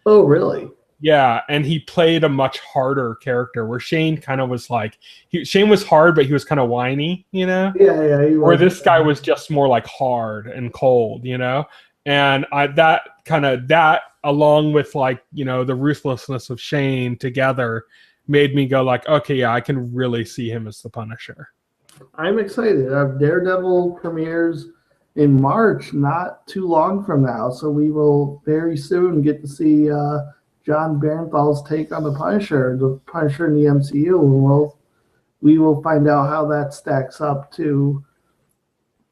A: Oh, really?
B: Yeah, and he played a much harder character, where Shane kind of was like, Shane was hard, but he was kind of whiny,
A: Yeah.
B: Where this guy was just more like hard and cold, And that along with like, the ruthlessness of Shane together made me go like, okay, yeah, I can really see him as the Punisher.
A: I'm excited. Daredevil premieres in March, not too long from now, so we will very soon get to see John Barenthal's take on the Punisher in the MCU, and we will find out how that stacks up to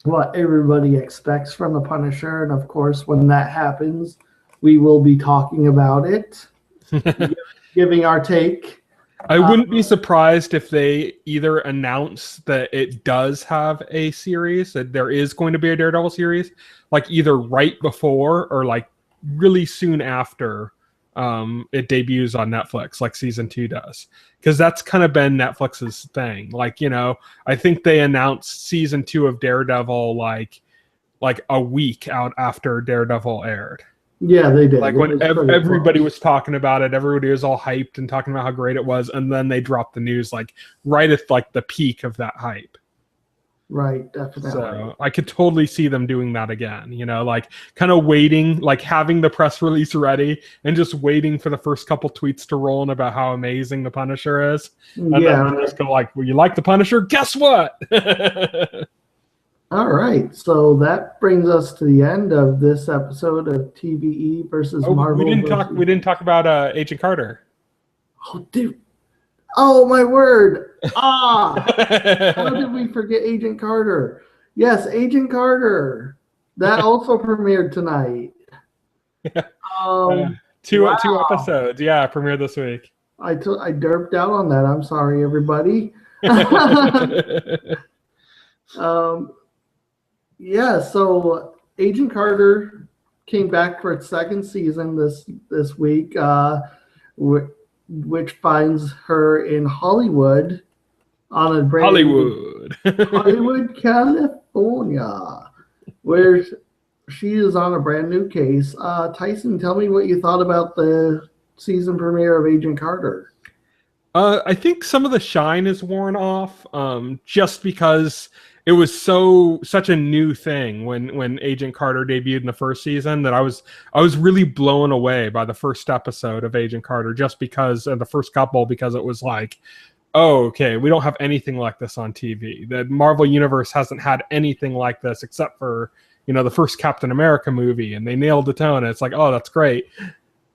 A: what everybody expects from the Punisher. And of course, when that happens, we will be talking about it, giving our take.
B: I wouldn't be surprised if they either announce that it does have a series, that there is going to be a Daredevil series, like either right before or like really soon after it debuts on Netflix, like season 2 does, because that's kind of been Netflix's thing. Like, I think they announced season 2 of Daredevil like a week out after Daredevil aired.
A: Yeah, they did.
B: Like when everybody was talking about it, everybody was all hyped and talking about how great it was, and then they dropped the news like right at like the peak of that hype.
A: Right, definitely.
B: So I could totally see them doing that again, like kind of waiting, like having the press release ready and just waiting for the first couple tweets to roll in about how amazing the Punisher is. And then just go like, well, you like the Punisher? Guess what?
A: All right, so that brings us to the end of this episode of TVE versus Marvel.
B: We didn't talk about Agent Carter.
A: Oh, dude. Oh, my word. How did we forget Agent Carter? Yes, Agent Carter. That also premiered tonight.
B: Two episodes. Yeah, premiered this week.
A: I derped out on that. I'm sorry, everybody. Yeah, so Agent Carter came back for its second season this week, which finds her in Hollywood on a
B: Hollywood,
A: California, where she is on a brand new case. Tyson, tell me what you thought about the season premiere of Agent Carter.
B: I think some of the shine is worn off, just because it was such a new thing when Agent Carter debuted in the first season, that I was really blown away by the first episode of Agent Carter, just because, and the first couple, because it was like, oh, okay, we don't have anything like this on TV. The Marvel Universe hasn't had anything like this except for, the first Captain America movie, and they nailed the tone. And it's like, oh, that's great.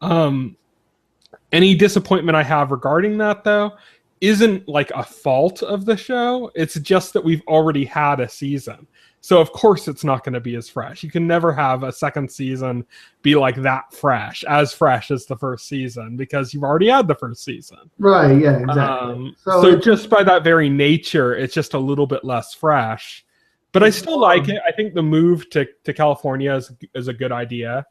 B: Any disappointment I have regarding that, though, isn't like a fault of the show. It's just that we've already had a season. So, of course, it's not going to be as fresh. You can never have a second season be like that fresh as the first season, because you've already had the first season.
A: Right, yeah, exactly.
B: So just by that very nature, it's just a little bit less fresh. But I still like it. I think the move to California is a good idea.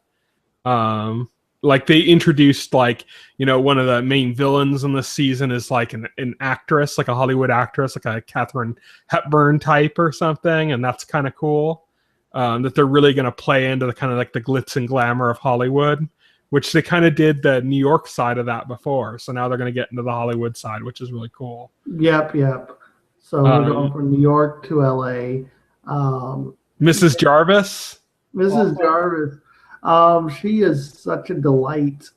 B: Like they introduced one of the main villains in this season is like an actress, like a Hollywood actress, like a Katharine Hepburn type or something, and that's kind of cool. That they're really going to play into the kind of like the glitz and glamour of Hollywood, which they kind of did the New York side of that before. So now they're going to get into the Hollywood side, which is really cool.
A: Yep. So we're going from New York to LA.
B: Mrs. Jarvis.
A: Mrs. Jarvis. She is such a delight.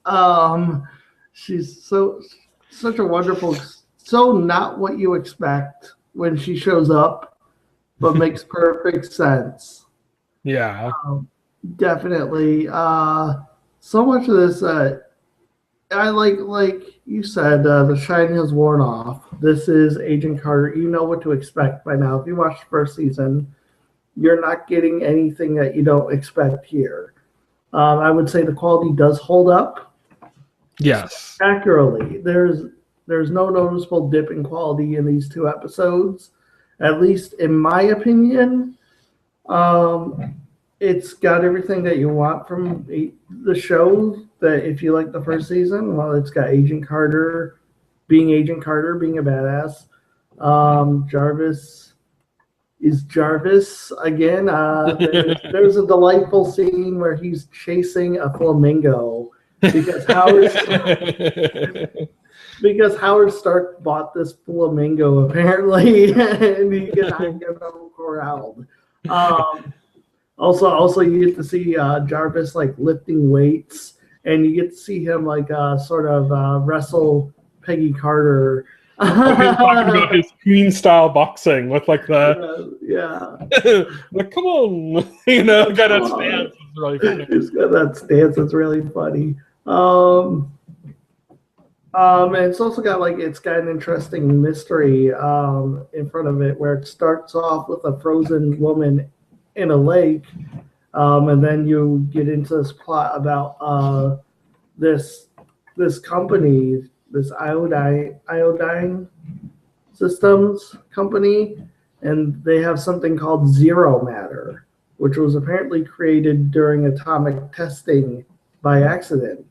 A: She's such a wonderful, so not what you expect when she shows up, but makes perfect sense.
B: Yeah.
A: Definitely. So much of this, I like you said, the shine has worn off. This is Agent Carter. You know what to expect by now. If you watched the first season, you're not getting anything that you don't expect here. I would say the quality does hold up.
B: Yes.
A: Accurately. There's no noticeable dip in quality in these 2 episodes, at least in my opinion. It's got everything that you want from the show. That if you like the first season, well, it's got Agent Carter being a badass. Jarvis is Jarvis again. There's a delightful scene where he's chasing a flamingo because Howard Stark bought this flamingo apparently, and he gets corralled. Also, you get to see Jarvis like lifting weights, and you get to see him like sort of wrestle Peggy Carter.
B: He's talking about his Queen style boxing with like the like come on, kind of stance. It's really funny.
A: He's got that stance. It's really funny. And it's also got an interesting mystery in front of it, where it starts off with a frozen woman in a lake, and then you get into this plot about this company, this iodine systems company, and they have something called zero matter, which was apparently created during atomic testing by accident.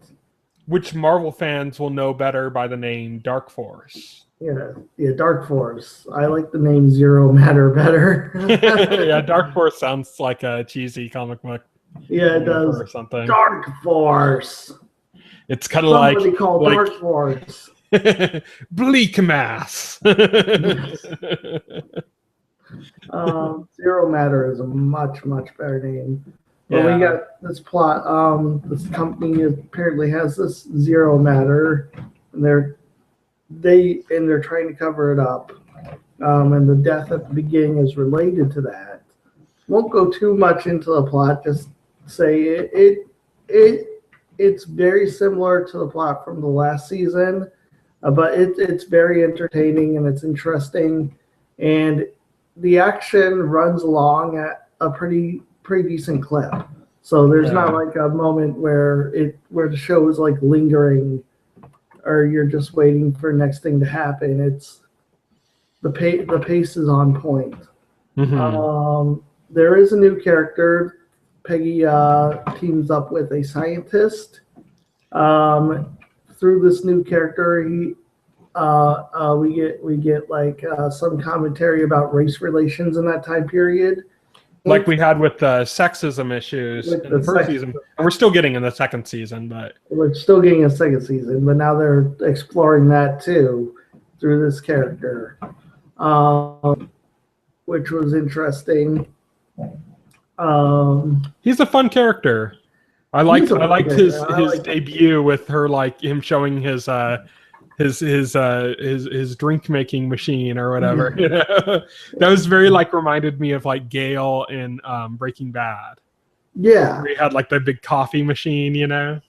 B: Which Marvel fans will know better by the name Dark Force.
A: Yeah, Dark Force. I like the name Zero Matter better.
B: Yeah, Dark Force sounds like a cheesy comic book.
A: Yeah, it does.
B: Or something.
A: Dark Force.
B: It's kind of like
A: called Dark Force.
B: Bleak Mass.
A: Zero Matter is a much better name. But we got this plot. This company apparently has this zero matter, and they're trying to cover it up. And the death at the beginning is related to that. Won't go too much into the plot. Just say it's very similar to the plot from the last season, but it's very entertaining and it's interesting, and the action runs along at a pretty decent clip. So there's not like a moment where the show is like lingering, or you're just waiting for next thing to happen. It's the pace is on point. Mm-hmm. There is a new character. Peggy teams up with a scientist. Through this new character, we get like some commentary about race relations in that time period,
B: like we had with the sexism issues in the first season, and we're still getting in the second season. But
A: we're still getting a second season, but now they're exploring that too through this character, which was interesting.
B: He's a fun character. I liked his debut with her, like him showing his his drink making machine or whatever. You know? That was very like reminded me of like Gale in Breaking Bad.
A: Yeah.
B: Where he had like the big coffee machine, you know.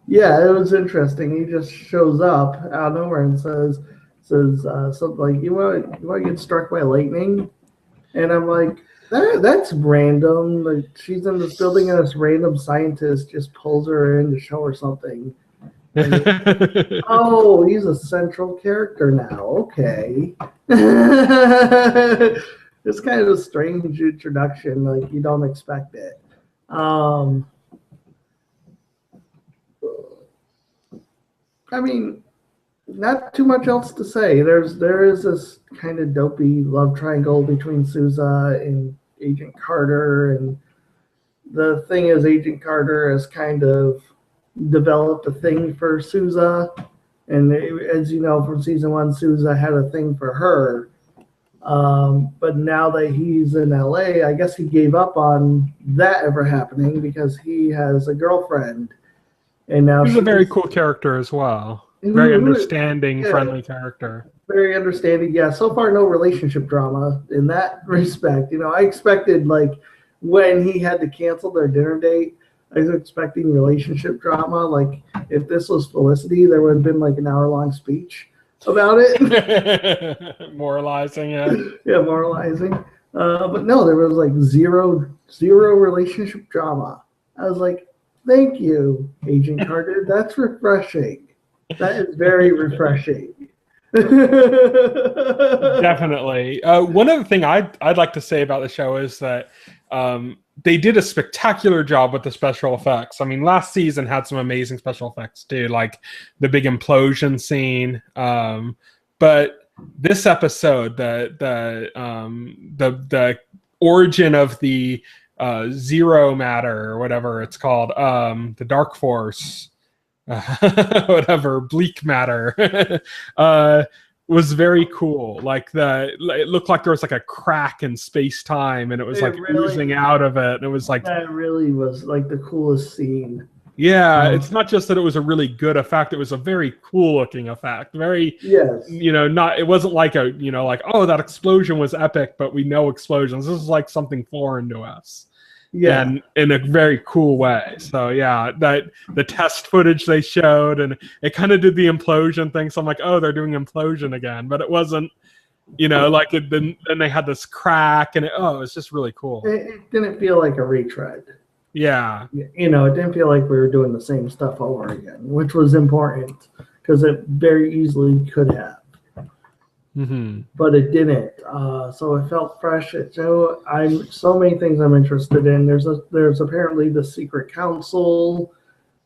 A: Yeah, it was interesting. He just shows up out of nowhere and says something like, "You want to get struck by lightning?" And I'm like, that's random. Like she's in this building and this random scientist just pulls her in to show her something. And oh, he's a central character now. Okay. It's kind of a strange introduction. Like you don't expect it. I mean, not too much else to say. There is this kind of dopey love triangle between Sousa and Agent Carter, and the thing is, Agent Carter has kind of developed a thing for Sousa, and as you know from season one, Sousa had a thing for her. But now that he's in LA, I guess he gave up on that ever happening because he has a girlfriend, and now
B: He's a very cool character as well. Very understanding, friendly character.
A: Very understanding. Yeah, so far no relationship drama in that respect. You know, I expected like when he had to cancel their dinner date, I was expecting relationship drama. Like if this was Felicity, there would have been like an hour-long speech about it.
B: Moralizing, yeah.
A: Yeah, moralizing. But no, there was like zero relationship drama. I was like, thank you, Agent Carter. That's refreshing. That is very refreshing.
B: Definitely. One other thing I'd like to say about the show is that they did a spectacular job with the special effects. I mean, last season had some amazing special effects too, like the big implosion scene. But this episode, the origin of the zero matter or whatever it's called, the Dark Force. Whatever, bleak matter was very cool. Like it looked like there was like a crack in space time, and it was oozing out of it. And it was like
A: that really was like the coolest scene.
B: Yeah, it's not just that it was a really good effect; it was a very cool looking effect. Very, it wasn't like like, oh, that explosion was epic, but we know explosions. This is like something foreign to us. Yeah, and in a very cool way. So yeah, that the test footage they showed, and it kind of did the implosion thing. So I'm like, oh, they're doing implosion again, but it wasn't. Like then they had this crack, and it's just really cool.
A: It didn't feel like a retread.
B: Yeah,
A: it didn't feel like we were doing the same stuff over again, which was important because it very easily could have. But it didn't. So it felt fresh. So many things I'm interested in. There's apparently the secret council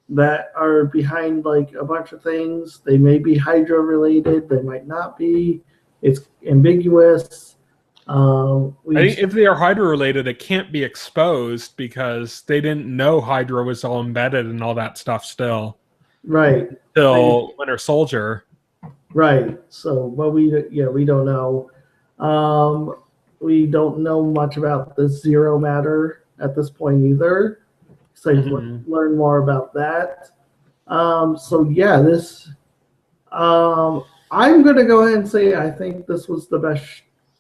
A: that are behind like a bunch of things. They may be Hydra related. They might not be. It's ambiguous. I
B: think if they are Hydra related, it can't be exposed because they didn't know Hydra was all embedded and all that stuff still.
A: Right.
B: Till Winter Soldier.
A: Right. So, but we don't know. We don't know much about the zero matter at this point either. So learn more about that. I'm going to go ahead and say I think this was the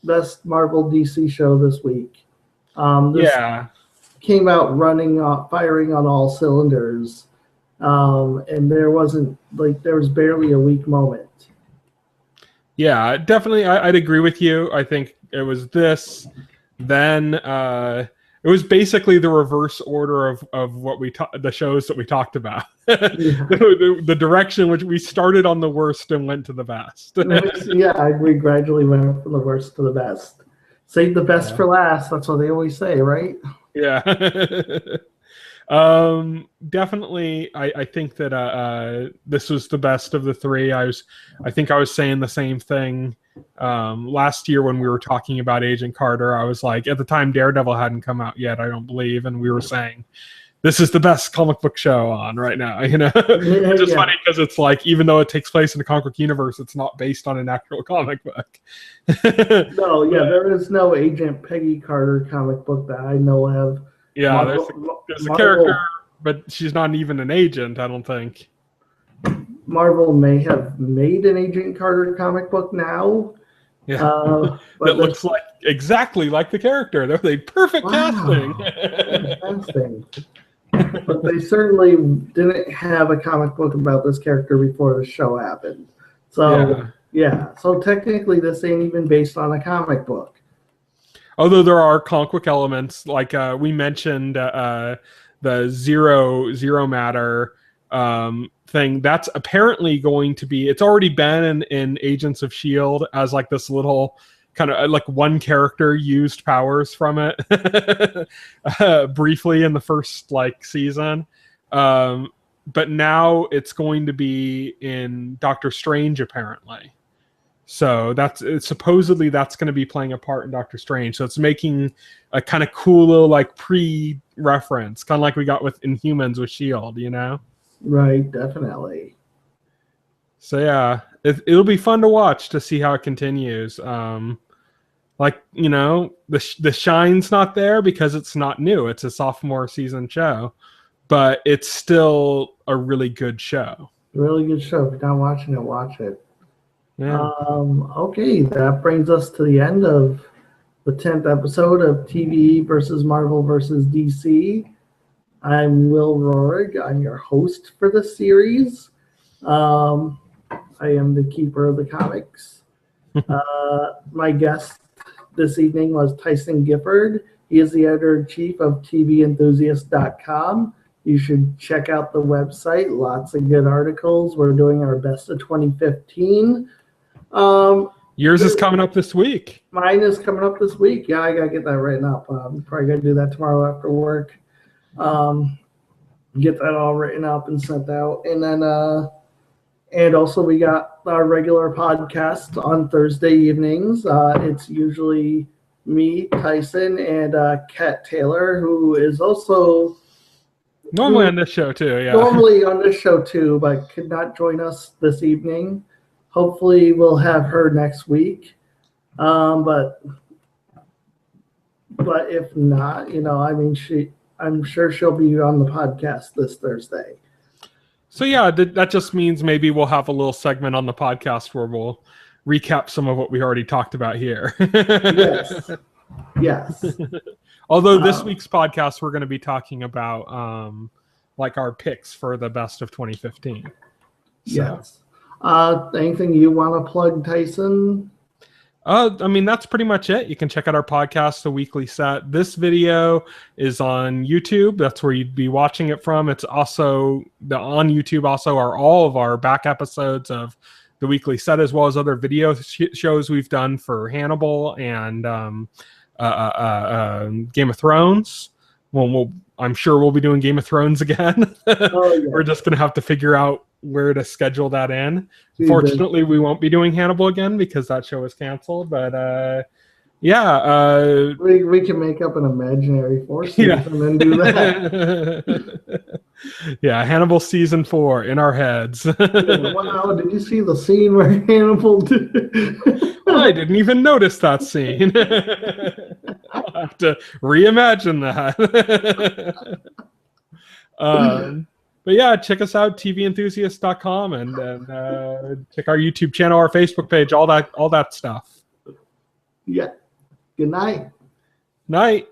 A: best Marvel DC show this week. This came out firing on all cylinders. And there was barely a weak moment.
B: Yeah, definitely. I'd agree with you. I think it was this. Then it was basically the reverse order of what the shows that we talked about. The direction which we started on the worst and went to the best.
A: We gradually went from the worst to the best. Save the best for last. That's what they always say, right?
B: Yeah. Definitely I think that this was the best of the three. I think I was saying the same thing last year when we were talking about Agent Carter. I was like, at the time Daredevil hadn't come out yet, I don't believe, and we were saying this is the best comic book show on right now, It's just funny because it's like, even though it takes place in the comic book universe, it's not based on an actual comic book.
A: There is no Agent Peggy Carter comic book that I know of.
B: Yeah, there's a character, but she's not even an agent, I don't think.
A: Marvel may have made an Agent Carter comic book now.
B: Yeah.
A: But
B: that looks like exactly like the character. They're the perfect casting.
A: Casting. But they certainly didn't have a comic book about this character before the show happened. So yeah. So technically this ain't even based on a comic book.
B: Although there are comic book elements, like we mentioned the zero matter thing. That's apparently going to be. It's already been in Agents of S.H.I.E.L.D. as like this little kind of like one character used powers from it briefly in the first like season. But now it's going to be in Doctor Strange apparently. So supposedly that's going to be playing a part in Doctor Strange. So it's making a kind of cool little like pre-reference, kind of like we got with Inhumans with S.H.I.E.L.D., you know?
A: Right, definitely.
B: So yeah, it'll be fun to watch to see how it continues. Like, you know, the shine's not there because it's not new. It's a sophomore season show, but it's still a really good show.
A: Really good show. If you're not watching it, watch it.
B: Yeah.
A: Okay, that brings us to the end of the 10th episode of TVE versus Marvel versus DC. I'm Will Rorig. I'm your host for the series. I am the keeper of the comics. My guest this evening was Tyson Gifford. He is the editor-in-chief of TVEnthusiast.com. You should check out the website. Lots of good articles. We're doing our best of 2015.
B: Yours is coming up this week.
A: Mine is coming up this week. Yeah, I gotta get that written up. Probably gonna do that tomorrow after work. Get that all written up and sent out, and then and also we got our regular podcast on Thursday evenings. It's usually me, Tyson, and Kat Taylor, who is also
B: normally on this show too. Yeah,
A: normally on this show too, but could not join us this evening. Hopefully, we'll have her next week. But if not, you know, I mean, I'm sure she'll be on the podcast this Thursday.
B: So yeah, that just means maybe we'll have a little segment on the podcast where we'll recap some of what we already talked about here.
A: Yes.
B: Although this week's podcast, we're going to be talking about like our picks for the best of 2015. So.
A: Yes. Anything you want to plug, Tyson?
B: I mean, that's pretty much it. You can check out our podcast, The Weekly Set. This video is on YouTube. That's where you'd be watching it from. It's also on YouTube. Also, are all of our back episodes of The Weekly Set, as well as other video shows we've done for Hannibal and Game of Thrones. Well, I'm sure we'll be doing Game of Thrones again. Oh, yeah. We're just going to have to figure out where to schedule that in. Fortunately, we won't be doing Hannibal again because that show is canceled. But yeah,
A: we can make up an imaginary force and then do that.
B: Yeah, Hannibal season 4 in our heads.
A: Wow, did you see the scene where Hannibal did?
B: I didn't even notice that scene. I'll have to reimagine that. But yeah, check us out, TVEnthusiast.com, and check our YouTube channel, our Facebook page, all that stuff.
A: Yeah. Good night.
B: Night.